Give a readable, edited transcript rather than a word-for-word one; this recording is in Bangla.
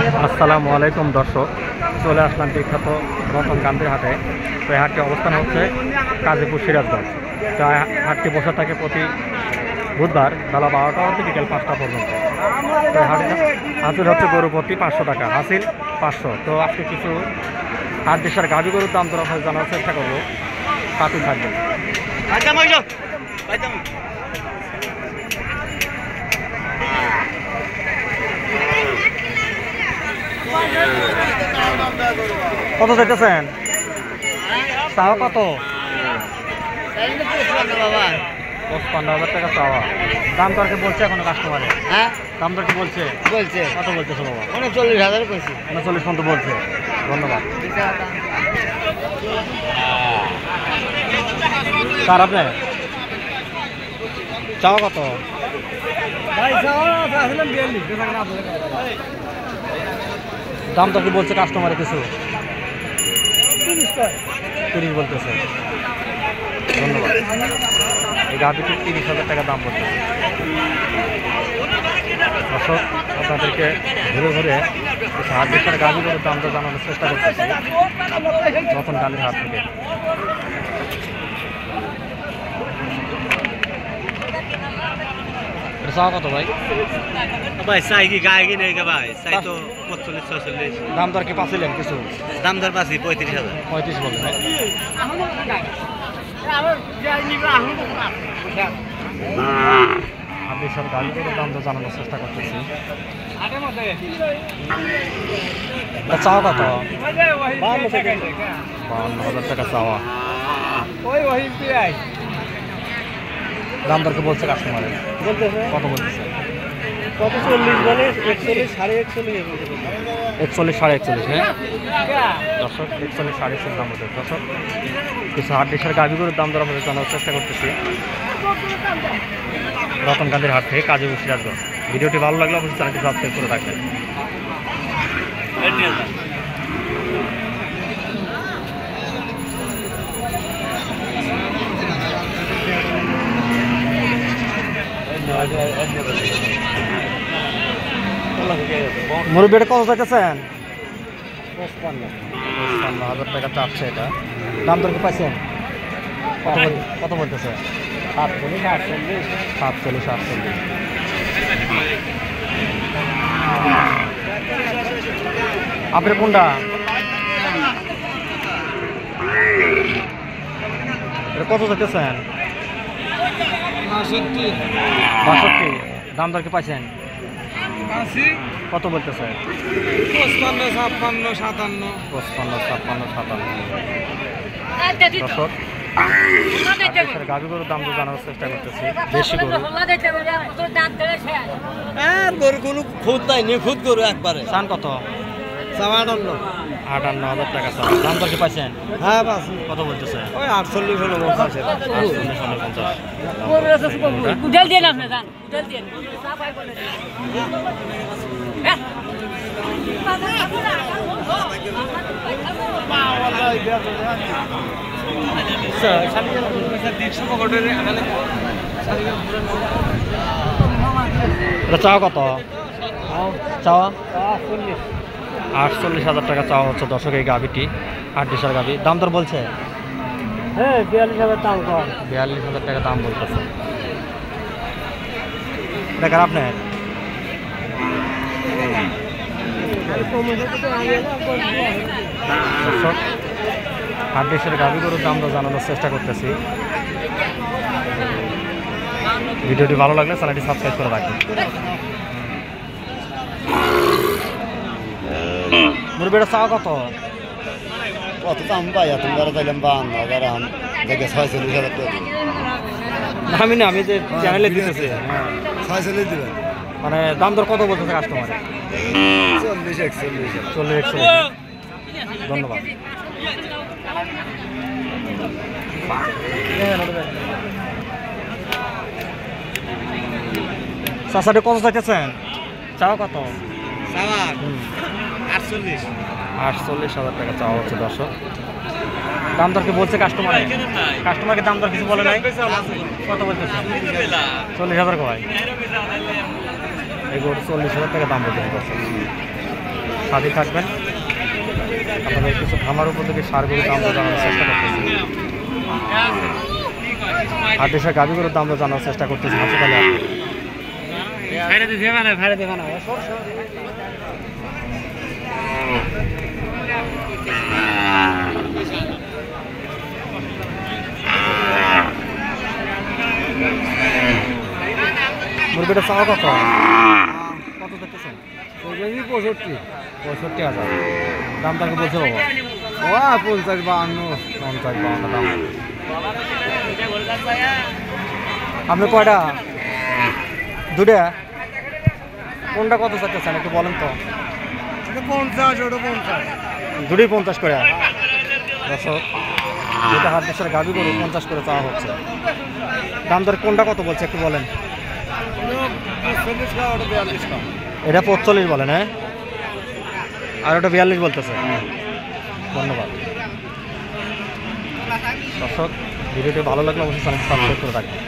আসসালামু আলাইকুম দর্শক, চলে আসলাম বিখ্যাত রতন গান্ধীর হাটে। তো এই হাটটি অবস্থান হচ্ছে গাজীপুর সিরাজগঞ্জ। তো হাটটি বসে থাকে প্রতি বুধবার বেলা 12টা হতে বিকেল 5টা পর্যন্ত। তো হাটে হাঁসের হচ্ছে গরু প্রতি 500 টাকা, হাসিল 500। তো আজকে কিছু হাট দেশের গাভী গরুর দাম দর আপনাদের জানার চেষ্টা করবো, সাথে থাকবেন। কত চাইতেছেন? চাওয়া কত? 55,000 টাকা চাওয়া। দাম তো আর কি বলছে এখনো কাস্টমারে? হ্যাঁ, দাম তো আর কি বলছে? কত বলতেছে বাবা? 39,000 কইছি। 39 পর্যন্ত বলছে। ধন্যবাদ। স্যার আপনি চাওয়া কত? দাম তো কি বলছে কাস্টমারে কিছু? 30 বলতেছে। ধন্যবাদ। এই গাভিটি 30,000 টাকা দাম বলতেছে। দর্শক, আপনাদেরকে ঘুরে ঘুরে হাট দেশের গাভিগুলোর দাম তো জানানোর চেষ্টা করতেছি রতন গান্ধীর হাট থেকে। চাওয়া কত ভাই? ভাই চাই কি গায়ে কি নেই ভাই? চাই তো 45-46। দাম দর কি পাচ্ছিলেন কিছু? দাম দর পাচ্ছি 35,000। 35 বলবেন। আপনি সব গাড়িগুলোর দাম তো জানানোর চেষ্টা করতেছি। চাওয়া কত? 52,000 টাকা চাওয়া। দাম দর কি বলছে কাস্টমারে? কত বলতেছে? 40 বলে 41, 41.5। 41, 41.5। হ্যাঁ দর্শক, 41, 41.5 দাম হচ্ছে। দর্শক, কিছু হাট দেশের গাভিগুলোর দাম দর আমাদের জানার চেষ্টা করতেছি রতন গান্ধীর হাট থেকে গাজীপুর সিরাজগঞ্জ। ভিডিওটি ভালো লাগলে অবশ্যই চ্যানেলটি সাবস্ক্রাইব করে রাখবেন। মুরব্বীটা কত চাইতেছেন? 55,000 টাকা চাচ্ছে। এটা দাম দর কি পাইছেন? কত বলতেছে? 47-48। আপনার কোনটা? এটা কত চাইতেছেন? 62। দাম দর কি পাইছেন? কত বলতেছে? 55-57। দর্শক, গাভী গরুর দাম জানার চেষ্টা করতেছি। দেশি গরু গরু কোনো খুদ নাই, নিখুঁত গরু একবারে। চান কত? 58,000 টাকা চান। দাম দর কি পাইছেন? হ্যাঁ পাচ্ছি। কত বলতেছে? ওই 48 হলো 50। 50। চাওয়া কত? চাওয়া 48,000 টাকা চাওয়া হচ্ছে। দর্শক, এই গাভিটি 8 দেশের গাভি। দাম দর বলছে? হ্যাঁ 42,000 দাম কর। 42,000 টাকা দাম বলতেছে। দেখেন আপনার দর্শক, 8 দেশের গাভি গরুর দাম দর জানানোর চেষ্টা করতেছি। ভিডিওটি ভালো লাগলে চ্যানেলটি সাবস্ক্রাইব করে রাখবেন। মুরব্বীটা চাওয়া কত? কত দাম পাই? তুমি যারা চাইলাম 52,000, আম দেখে 46,000 টাকা। আমি যে চ্যানেলে দিতেছি, 46 দিবেন। মানে দাম দর কত বলতেছে কাস্টমারে? 40-41। ধন্যবাদ। চাষাটি কত চাইতেছেন? চাওয়া কত? 48,000 টাকা চাওয়া হচ্ছে। দর্শক, দাম দর কি বলছে কাস্টমারে? কাস্টমারকে দাম দর কিছু বলে নাই? কত বলতেছে? 40,000 কয়? এই গরু 40,000 টাকা দাম বলতেছে। সাথে থাকবেন। আপনাদের কিছু খামার উপযোগী সারগুলোর দাম জানানোর চেষ্টা করতেছি। আর দেশের গাভিগুলোর দাম জানার চেষ্টা করতেছি হাসপাতালে। মুরগিটা চাওয়া কত কত দেখতেছেন? 65,000 দামটা কি বলছে বাবা? 50-52 দাম। আপনি কয়টা? দুটা? কোনটা কত চাচ্ছেন একটু বলেন তো? 50 দুটোই 50 করে। দর্শক, যেটা হাট দেশের গাভি গরু 50 করে চাওয়া হচ্ছে। দাম দর কোনটা কত বলছে একটু বলেন? এটা 45 বলেন, হ্যাঁ, আর ওটা 42 বলতেছে। ধন্যবাদ দর্শক, ভিডিওটি ভালো লাগলে অবশ্যই চ্যানেলটি সাবস্ক্রাইব করে রাখবেন।